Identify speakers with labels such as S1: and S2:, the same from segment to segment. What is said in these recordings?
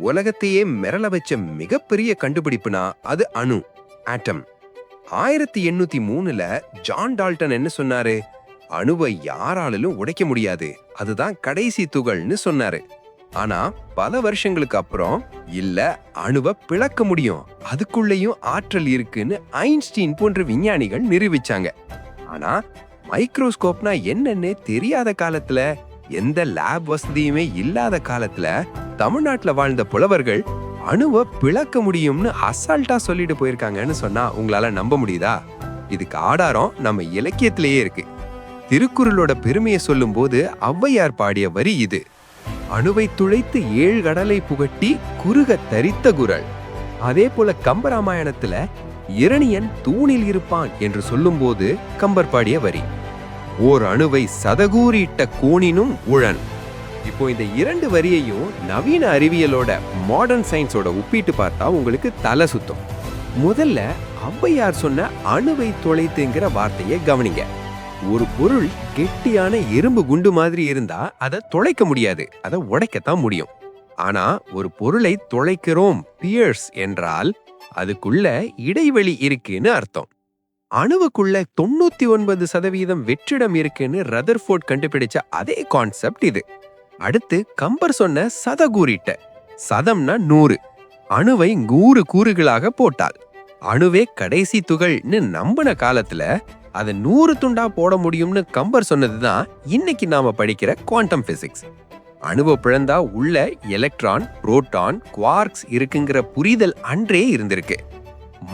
S1: உலகத்தையே மிரள வச்ச மிகப்பெரிய கண்டுபிடிப்புனா அது அணு, ஆட்டம். 1803ல ஜான் டால்டன் என்ன சொன்னாரு? அணுவை யாராலும் உடைக்க முடியாது, அதுதான் கடைசி துகள்னு சொன்னாரு. ஆனா பல வருஷங்களுக்கு அப்புறம் இல்ல, அணுவை பிளக்க முடியும், அதுக்குள்ளேயும் ஆற்றல் இருக்குன்னு ஐன்ஸ்டீன் போன்ற விஞ்ஞானிகள் நிரூபிச்சாங்க. ஆனா மைக்ரோஸ்கோப்னா என்னன்னு தெரியாத காலத்துல, எந்த லேப் வசதியுமே இல்லாத காலத்துல தமிழ்நாட்டுல வாழ்ந்த புலவர்கள் அணுவை பிளக்க முடியும்னு அசால்ட்டா சொல்லிட்டு போயிருக்காங்கன்னு சொன்னா உங்களால நம்ப முடியுதா? இதுக்கு ஆதாரம் நம்ம இலக்கியத்திலேயே இருக்கு. திருக்குறளோட பெருமையை சொல்லும் போது ஔவையார் பாடிய வரி இது: அணுவை துளைத்து 7 கடலை புகட்டி குறுக தரித்த குறள். அதே போல கம்பராமாயணத்துல இரணியன் தூணில் இருப்பான் என்று சொல்லும் போது கம்பர் பாடிய வரி: ஓர் அணுவை சதகூறிட்ட கோணினும் உழன். இப்போ இந்த 2 வரியையும் நவீன அறிவியலோட, மாடர்ன் சயின்ஸோட ஒப்பிட்டு பார்த்தா உங்களுக்கு தலை சுத்தும். முதல்ல ஔவையார் சொன்ன அணுவை துளைத்துங்கிற வார்த்தையை கவனிங்க. ஒரு பொருள் கெட்டியான இரும்பு குண்டு மாதிரி இருந்தா அதை துளைக்க முடியாது, அதை உடைக்கத்தான் முடியும். ஆனா ஒரு பொருளை துளைக்கிறோம், பியர்ஸ் என்றால் அதுக்குள்ள இடைவெளி இருக்குன்னு அர்த்தம். அணுவுக்குள்ள 99% வெற்றிடம் இருக்குன்னு ரதர்ஃபோர்ட் கண்டுபிடிச்ச அதே கான்செப்ட் இது. அடுத்து கம்பர் சொன்ன சதகூறிட்ட, சதம்னா 100, அணுவை 100 கூறுகளாக போட்டால் அணுவே கடைசி துகள்னு நம்பின காலத்துல அதை 100 துண்டா போட முடியும்னு கம்பர் சொன்னதுதான் இன்னைக்கு நாம படிக்கிற குவாண்டம் பிசிக்ஸ். அணுவை பிளந்தா உள்ள எலக்ட்ரான், புரோட்டான், குவார்க்ஸ் இருக்குங்கிற புரிதல் அன்றே இருந்திருக்கு.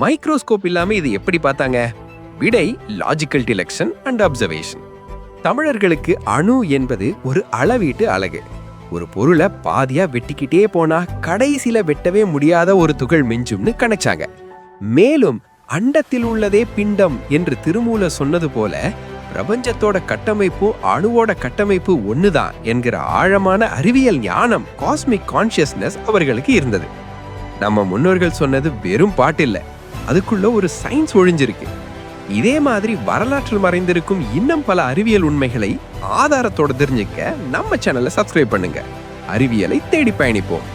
S1: மைக்ரோஸ்கோப் இல்லாம இது எப்படி பார்த்தாங்க? விடை லாஜிக்கல் டிடக்ஷன் அண்ட் அப்சர்வேஷன். தமிழர்களுக்கு அணு என்பது ஒரு அளவீட்டு அலகு. ஒரு பொருளை பாதியா வெட்டிக்கிட்டே போனா கடைசியில வெட்டவே முடியாத ஒரு துகள் மிஞ்சும்னு கணச்சாங்க. மேலும் அண்டத்தில் உள்ளதே பிண்டம் என்று திருமூலர் சொன்னது போல பிரபஞ்சத்தோட கட்டமைப்பு அணுவோட கட்டமைப்பு ஒண்ணுதான் என்கிற ஆழமான அறிவியல் ஞானம், காஸ்மிக் கான்சியஸ்னஸ் அவர்களுக்கு இருந்தது. நம்ம முன்னோர்கள் சொன்னது வெறும் பாட்டு இல்ல, அதுக்குள்ள ஒரு சயின்ஸ் ஒழிஞ்சிருக்கு. இதே மாதிரி வரலாற்றில் மறைந்திருக்கும் இன்னும் பல அறிவியல் உண்மைகளை ஆதாரத்தோட தெரிஞ்சுக்க நம்ம சேனலை சப்ஸ்கிரைப் பண்ணுங்க. அறிவியலை தேடி பயணிப்போம்.